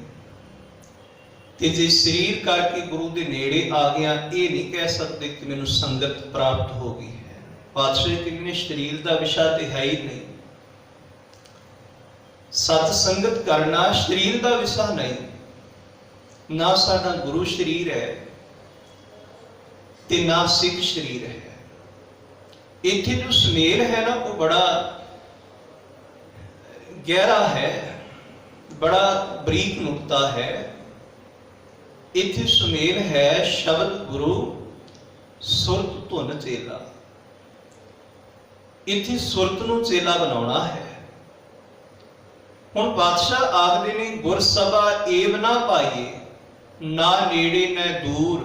ते जे शरीर करके गुरु के नेड़े आ गया, ये नहीं कह सकते कि मैनूं संगत प्राप्त हो गई है। पातशाह कहते शरीर का विषय तो है ही नहीं। सत संगत करना शरीर का विषय नहीं। ना साडा गुरु शरीर है ते ना सिख शरीर है। इत्थे जो सुमेल है ना, वो बड़ा गहरा है, बड़ा बरीक नुकता है। इत्थे सुमेल है शब्द गुरु सुरत धुन चेला। इत्थे सुरत नूं चेला बनाउणा है। हुण पातशाह आखदे ने गुर सभा एव ना पाइए, ना नेड़े न दूर।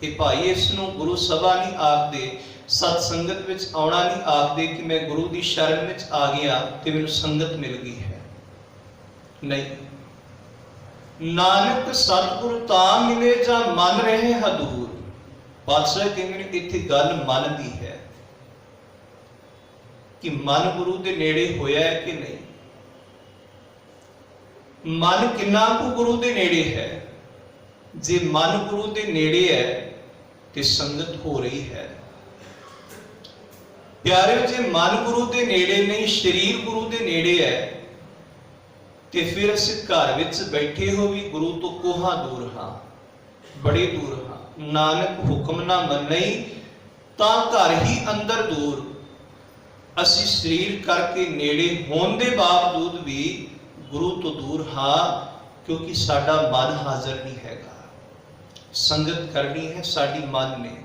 ये भाई इसनूं गुरु सभा नहीं आखदे, सत संगत विच आउणा नहीं आखदे कि मैं गुरु की शरण विच आ गया ते मैनूं संगत मिल गई है। नहीं, नानक सतगुरु तां मिले जां मन रहे हदूर। पातशाह कहंदे ने इत्थे गल मन दी है कि मन गुरु के नेड़े होया है कि नहीं। मन किन्ना को गुरु के नेड़े है। जे मन गुरु के नेड़े है तो संगत हो रही है। प्यारे, जे मन गुरु के नेड़े नहीं, शरीर गुरु के नेड़े है, तो फिर असीं घर विच बैठे हो भी गुरु तो कोहां दूर हाँ, बड़े दूर हाँ। नानक हुक्म ना मन्नई तां घर ही अंदर दूर। असीं शरीर करके नेड़े होने के बावजूद भी गुरु तो दूर हाँ, क्योंकि साडा मन हाजिर नहीं हैगा। संगत करनी है साडी मन ने,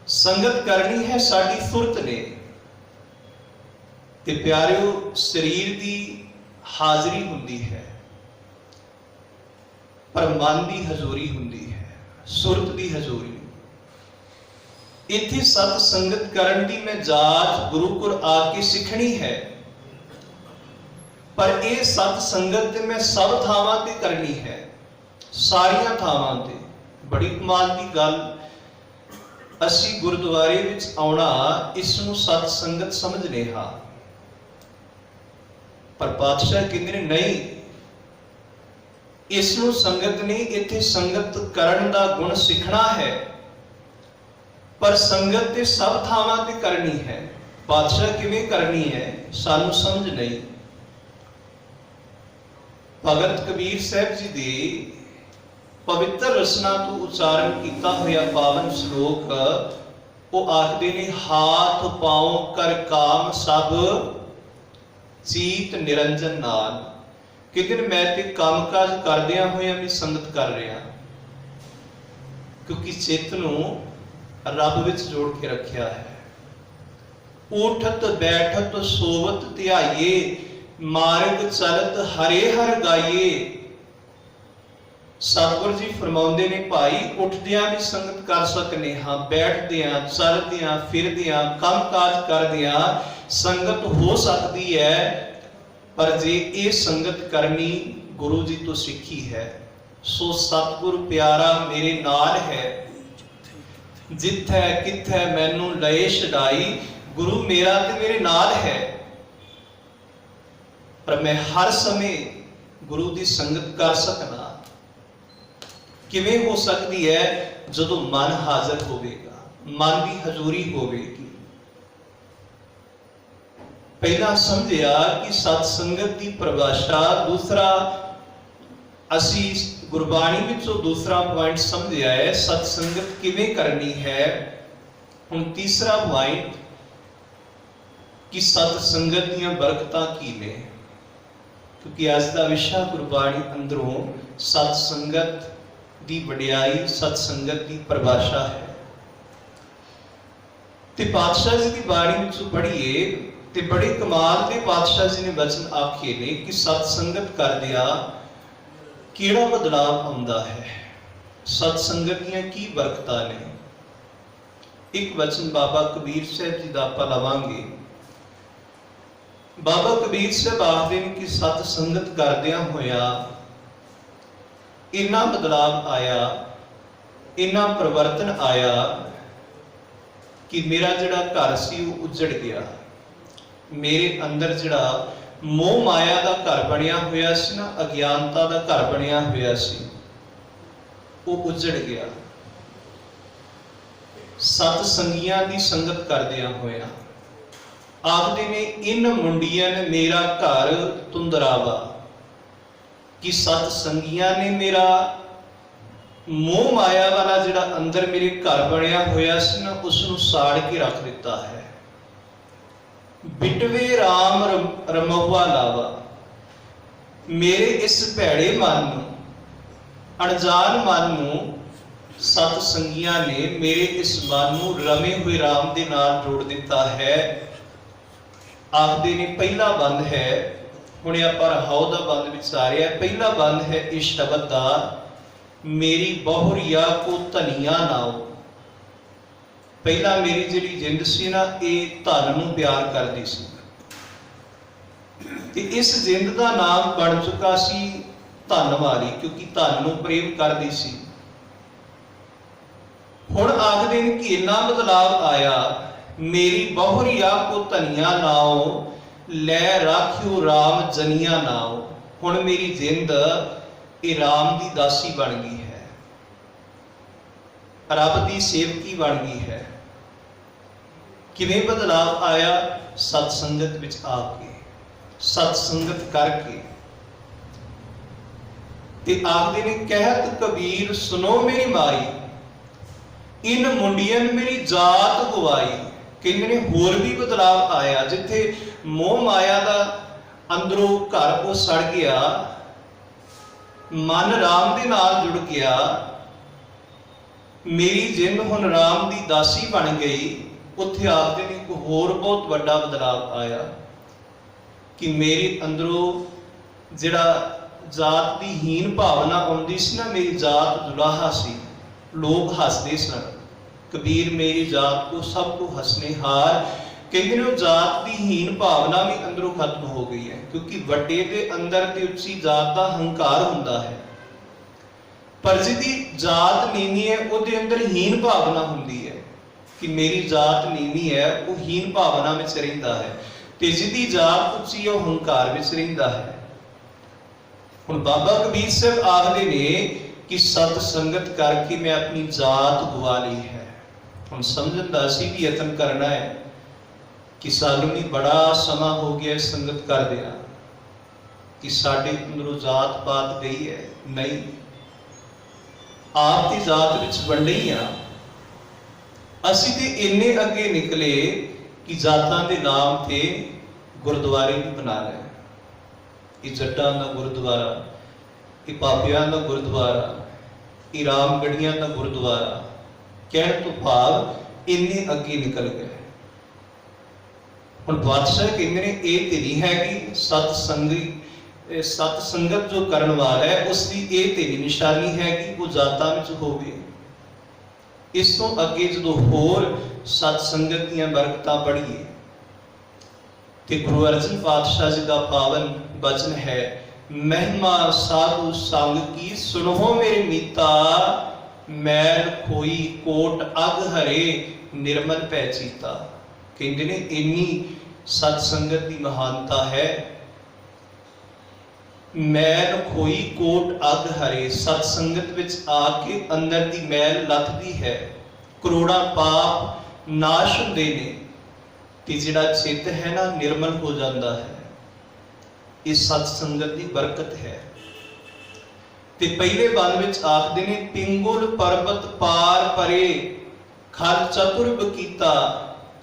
संगत करनी है साडी सुरत ने। ते प्यारिओ, शरीर की हाजरी हुंदी है पर मन की हजूरी हुंदी है, सुरत की हजूरी। इत्थे सत संगत करन दी मैं जाच गुरु कोल आके सीखनी है, पर यह सत संगत ते मैं सब थावां ते करनी है, सारियां थावां ते। बड़ी कमाल की गल, असीं गुरुद्वारे विच आउणा इसनूं सत संगत समझने हाँ, पर पातशाह कहंदे ने नहीं, इसनूं संगत नहीं, इत्थे संगत करन दा गुण सीखना है, पर संगत ते सब थावां ते करनी है। पातशाह किवें करनी है सानू समझ नहीं। भगत कबीर साहब जी दे पवित्र रचना तो उच्चारण किया हुआ पावन श्लोक वो आखदे ने, हाथ पांव कर काम सब चीत निरंजन नाल। कहते हैं मैं ते काम काज करदिया होया भी संगत कर रहा, क्योंकि चित्त नूं रब विच जोड़ के रखिया है। उठत बैठत सोवत ध्याइए, मार्ग चलत हरे हर गाइए। सतगुरु जी फरमाउंदे ने भाई उठदियां भी संगत कर सकने हाँ, बैठदियां चलदियां फिरदियां काम काज करदियां संगत हो सकती है, पर जे ये संगत करनी गुरु जी तो सीखी है। सो सतगुरु प्यारा मेरे नाल है, जिथे किथे मैनू लए छड़ाई। गुरु मेरा ते मेरे नाल है, पर मैं हर समय गुरु की संगत कर सकना किवें हो सकती है? जदों मन हाजिर होवेगा, मन की हजूरी होवेगी। पहला समझिया कि सत्संगत की परिभाषा, दूसरा असी गुरबाणी विचों दूसरा पॉइंट समझिया है सत्संगत किवें करनी है। हुण तीसरा पॉइंट कि सत्संगत दीयां बरकतां की ने, क्योंकि अज दा विशा गुरबाणी अंदरों सत्संगत दी वडियाई, सत्संगत की परिभाषा है। ते पातशाह जी की बाणी विचों पढ़िए ते बड़े कमाल के पातशाह जी ने वचन आखे ने कि सत्संगत करदिया किहड़ा बदलाव आउंदा है, सत्संगत दीयां की बरकतां ने। एक वचन बाबा कबीर साहब जी दा आपां लवांगे। बाबा कबीर साहब आखदे ने कि सत्संगत करदियां होया इन्ना बदलाव आया, इन्ना परिवर्तन आया कि मेरा जिहड़ा घर सी वो उजड़ गया। मेरे अंदर जिहड़ा मोह माया का घर बनिया होया सी ना, अज्ञानता का घर बनिया होया सी, वो उजड़ गया। सतसंगियां की संगत करदियां होया आखदे ने इन मुंडियन मेरा घर तुंदरावा, कि सतसंगियां ने मेरा मोह माया वाला जिहड़ा अंदर मेरे घर बनिया होया सी ना, उसनूं साड़ के रख दिता है। बिटवे राम रमहुआ लावा, मेरे इस भैड़े मन नूं, अणजान मन नूं सतसंगियां ने मेरे इस मन नूं रमे हुए राम दे नाल जोड़ दिता है। आखदे ने पहला बंद है, हुणे आपां रहाओ दा बंद विचारिया, पहला बंद है इस शब्द दा, मेरी बहुरिया को धनिया नाओ। पहला मेरी जिहड़ी जिंद सी ना, ये धन नूं प्यार करदी सी, ते इस जिंद दा नाम बन चुका सी धन वाली, क्योंकि धन नूं प्रेम करदी सी। हुण आखदे ने कि इन्ना बदलाव आया, मेरी बहुरिया को धनिया नाओ, लै राखियो राम जनिया नाओ। हुण मेरी जिंद ये राम की दासी बन गई है, रब की सेवकी बन गई है। किवें बदलाव आया? सत्संगत विच आके, सत्संगत करके। ते आखदे ने कहत कबीर सुनो मेरी माई, इन मुंडियन मेरी जात गवाई। कहते ने होर भी बदलाव आया, जिथे मोह माया का अंदरों घर वो सड़ गया, मन राम दे नाल जुड़ गया, मेरी जिंद हुण राम दी दासी बन गई। उत्थे आखदे ने एक होर बहुत बड़ा बदलाव आया कि मेरे अंदरों जिहड़ा जात की हीन भावना आउंदी सी ना, मेरी जात दुलाहा सी, लोग हसदे सन, कबीर मेरी जात को सबको हसने हार। कहते हैं जात की हीन भावना भी अंदरों खत्म हो गई है, क्योंकि वड्डे के अंदर ते उच्ची जात का हंकार हुंदा है, पर जिहदी जात नीवी है उहदे अंदर हीन भावना हुंदी है कि मेरी जात नीवी है, वो हीन भावना में रहिंदा है, ते जिहदी जात उच्ची है वो हंकार में रहिंदा है। हुण बाबा कबीर साहब आखदे ने कि सतसंगत करके मैं अपनी जात गवा ली है। हम समझन दा असीं भी यतन करना है कि सानूं भी बड़ा समा हो गया संगत करदिआं कि साडे अंदरों जात पात गई है। नहीं, आप दी जात विच वंडे ही आ। असीं ते इन्ने अगे निकले कि जातां दे नाम ते गुरुद्वारे भी बना लए। ये जट्टां दा गुरुद्वारा, ये पापियां दा गुरुद्वारा, ये रामगढ़ियां दा गुरुद्वारा, कहण तो भाव इन्ने अगे निकल गए। हुण बादशाह कहंदे ने ये ते नहीं है कि सतसंगी सत संगत जो करन वाला है उसकी ये तेरी निशानी है कि वो जातां विच होवे। इस तो अगे जो होर सत संगत दीयां बरकतां पढ़ीए ते गुरु अर्जन पातशाह जी का पावन वचन है, महिमा साधु संग की सुनो मेरे मीता, मैल खोई कोट अग हरे निर्मल पै चीता। कहते ने इन्नी सत संगत की महानता है। मैल खोई कोट अग हरे, सत संगत विच आके अंदर दी मैल लथदी है, करोड़ा पाप नाश हुंदे ने ते जिहड़ा चित्त है ना निर्मल हो जाता है। इस सत संगत की बरकत है। ते पहले बंद विच आखदे ने, पिंगुल पर्वत पार परे खर चतुर्भ कीता।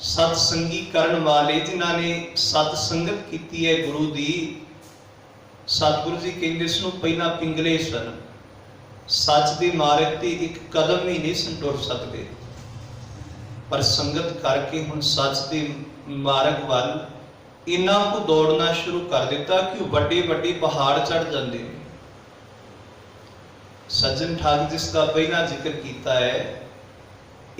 सत संगी करन वाले जिन्हां ने सत संगत कीती है गुरु दी, सतगुरु जी कहते इसनूं पहला पिंगले सन, सच के मार्ग ते एक कदम ही नहीं सन टुर सकते, पर संगत करके हुण सच के मार्ग वाल इन्हां को दौड़ना शुरू कर दिता कि वड्डे वड्डे पहाड़ चढ़ जाते हैं। सज्जन ठाकुर जिसका पहला जिक्र किया है,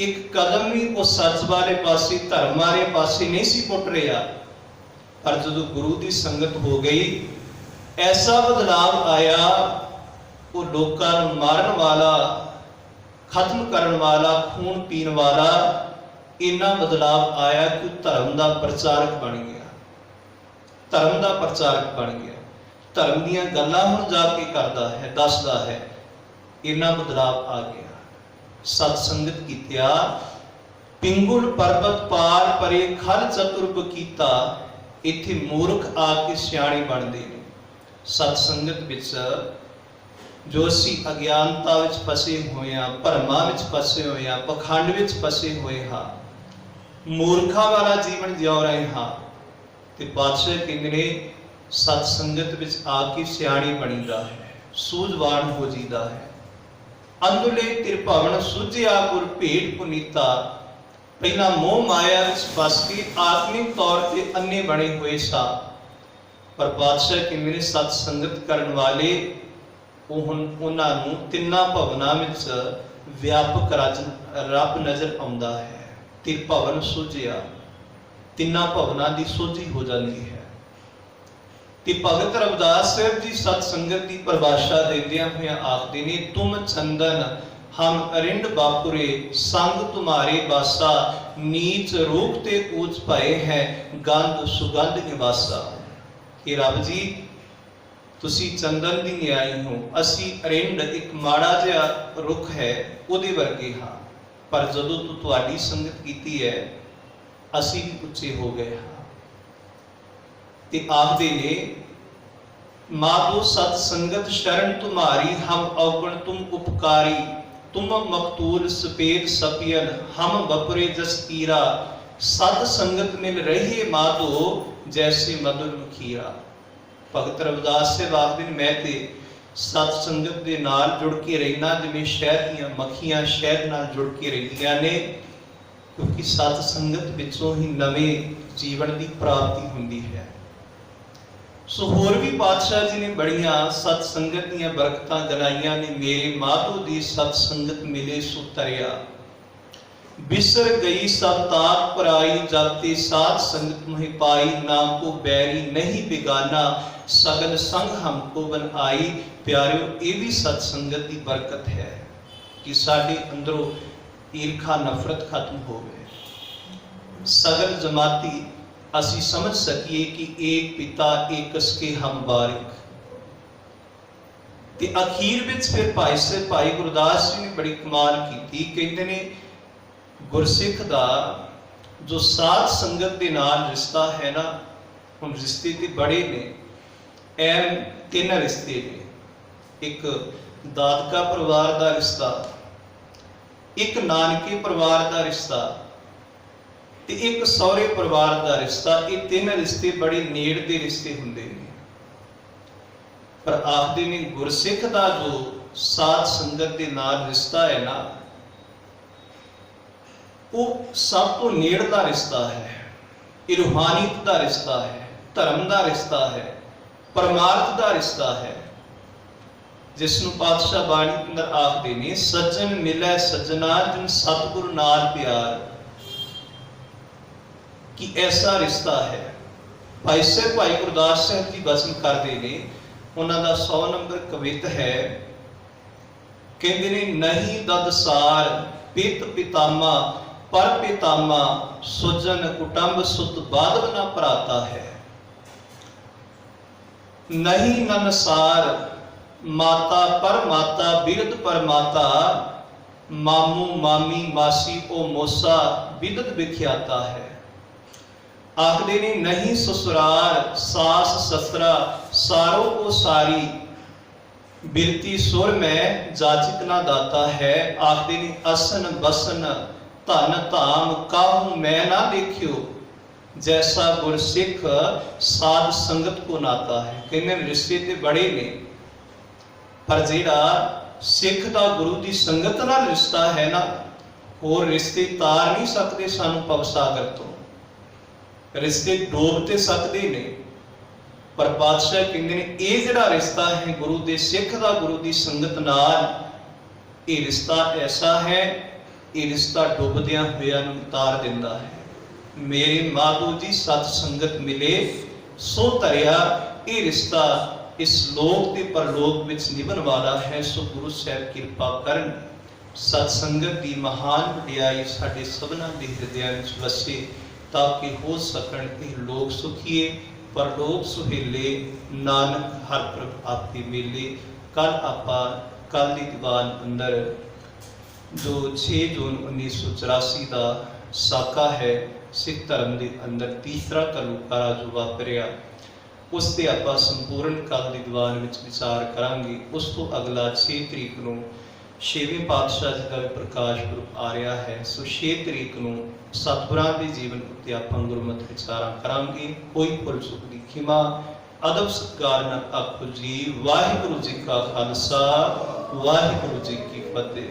एक कदम भी उस सच वाले पासे धर्म वाले पासे नहीं सी पुट रहा, पर जो गुरु की संगत हो गई ऐसा बदलाव आया, वो लोगों को मारन वाला, खत्म करने वाला, खून पीन वाला, इन्ना बदलाव आया कि धर्म का प्रचारक बन गया, धर्म का प्रचारक बन गया, धर्म दीयां गल्लां हुण जाके करदा है, दसदा है, इन्ना बदलाव आ गया। सत संगत कीतिया पिंगुल पर्वत पार परे खल चतुर्भ कीता, इत्थे मूर्ख आके सियाणे बनदे ने। सत संगत विच जो असी अज्ञानता विच फसे हुए हाँ, भरमा विच फसे हुए हाँ, पखंड विच फसे हुए हाँ, मूर्खा वाला जीवन जिउ रहे हाँ, ते पातशाह कहंदे ने सत संगत विच आके सियाणी बणीदा है, सूझवान हो जीदा है। अंदुले तिरभावन सुझिया गुर भेट पुनीता। पहला मोह माया विच फस के आत्मिक तौर पर अन्ने बने हुए सा, पर बादशाह कि मेरे सत संगत करने वाले उन्होंने तिना भवनों में व्यापक रब नजर आता है। तिरभवन सूझिया, तिना भवनों की सूझी हो जाती है। ते भगत रविदास साहब जी सत संगत की परिभाषा देंदियां हुए आखदे ने, तुम चंदन हम अरिंड बापुरे, संग तुम्हारे बासा, नीच रूप ते ऊंच पाए हैं, गंध सुगंध निवासा। कि रब जी तुसी चंदन दी न्याई हो, असी अरिंड एक माड़ा जिहा रुख है उहदे वर्गे हाँ, पर जदों तू तुहाडी संगत कीती है असी भी उच्चे हो गए हाँ। ते आखदे ने, माधो सत संगत शरण तुम्हारी, हम अवगुण तुम उपकारी, तुम मकतूल सपेद सपियन, हम बपरे जस कीरा, सत संगत मिल रही माधो जैसे मधुर मखीरा। भगत रविदास से आखदे ने, मैं ते सत संगत दे नाल जुड़ के रहना जिवें शहद दीयां मक्खियां शहद नाल जुड़ के रहिंदियां ने, क्योंकि सत संगत विचों ही नवें जीवन की प्राप्ति हुंदी है। सो होर भी पातशाह जी ने बड़ियां सत संगत दीयां बरकतां गलाइयां ने। मेरे माधो दी सत संगत मिले सो तरिया, बिसर गई सब तात पराई, जाते साथ संगत मोहि पाई, नाम को बैरी नहीं बिगाना, सगन संग हमको बन आई। प्यारियो, ये भी सत संगत की बरकत है कि साडे अंदरों ईर्खा नफरत खत्म हो गए, सगल जमाती असी समझ सकिए कि एक पिता एक कसके हम बारिक। ते अखीर विच फिर भाई गुरदास जी ने बड़ी कमाल की, कहते ने गुरसिख दा जो साथ संगत के नाल रिश्ता है ना, हम रिश्ते ते बड़े ने, एम तीन रिश्ते ने। एक दादका परिवार का रिश्ता, एक नानके परिवार का रिश्ता, ते एक सौरे परिवार का रिश्ता। ये तीन रिश्ते बड़े नेड़ के रिश्ते हुंदे ने, पर आखदे ने गुरसिख का जो साथ संगत के नाल रिश्ता है ना, वो सब तो नेड़ का रिश्ता है, ये रूहानीत का रिश्ता है, धर्म का रिश्ता है, परमार्थ का रिश्ता है, जिसनों पातशाह बाणी अंदर आखदे ने, सज्जन मिलै सज्जना जिन सतगुरु नाल प्यार, कि ऐसा रिश्ता है। भाई साहब भाई गुरदास साहब जी वचन करते ने, उन्होंने 100 नंबर कवित है, कहते ने, नहीं ददसार पित पितामा पर पितामा, सुजन कुटुंब सुत बाधव न भराता है। नहीं ननसार माता पर माता बिरद पर माता, मामू मामी मासी ओ मोसा बिदत विख्याता है। आखदे ने, नहीं ससुरार सास ससुरा सारों को सारी, बिरती सुर में जाचिक ना दाता है। आखदे ने, असन बसन धन धाम काहू मैं ना देखियो, जैसा गुरसिख साध संगत को नाता है। कहने रिश्ते ते बड़े ने, पर जिहड़ा सिख दा गुरु दी संगत नाल रिश्ता है ना, होर रिश्ते तार नहीं सकते सानू भवसागर तो, रिश्ते डोब ते सकते ने, पर पातशाह कहते ने, ये जिहड़ा रिश्ता है गुरु दे सिख दा गुरु दी संगत नाल, ये रिश्ता ऐसा है, ये रिश्ता डुबदियां होइयां नूं तार दिंदा है। मेरे माधो जी सत संगत मिले सो धरिया, ये रिश्ता इस लोक ते परलोक विच निभण वाला है। सो गुरु साहब किरपा करन, सत्संगत की महान वडियाई साडे सबना दे हिरदियां विच वसे, ताकि हो सकन ये लोक सुखीए परलोक सुहेले, नानक हर प्रभ आपके मेले। कल आपां कल दी दीवान अंदर जो 6 जून 1984 का साका है, सिख धर्म के अंदर तीसरा घलूकारा जो वापरिया, उस ते आपां संपूर्ण कल दी दीवान विच विचार करांगे। उस तो अगला 6 तरीक नूं 6वें पातशाह जी का भी प्रकाश पुरब आ रहा है। सो 6 तरीक नूं सतगुरां दे जीवन उत्ते आपां गुरमत विचारां करांगे। कोई भुल चुक दी खिमा अदब सत्कार नाल आखो जी। वाहिगुरू जी का खालसा, वाहिगुरू जी की फतेह।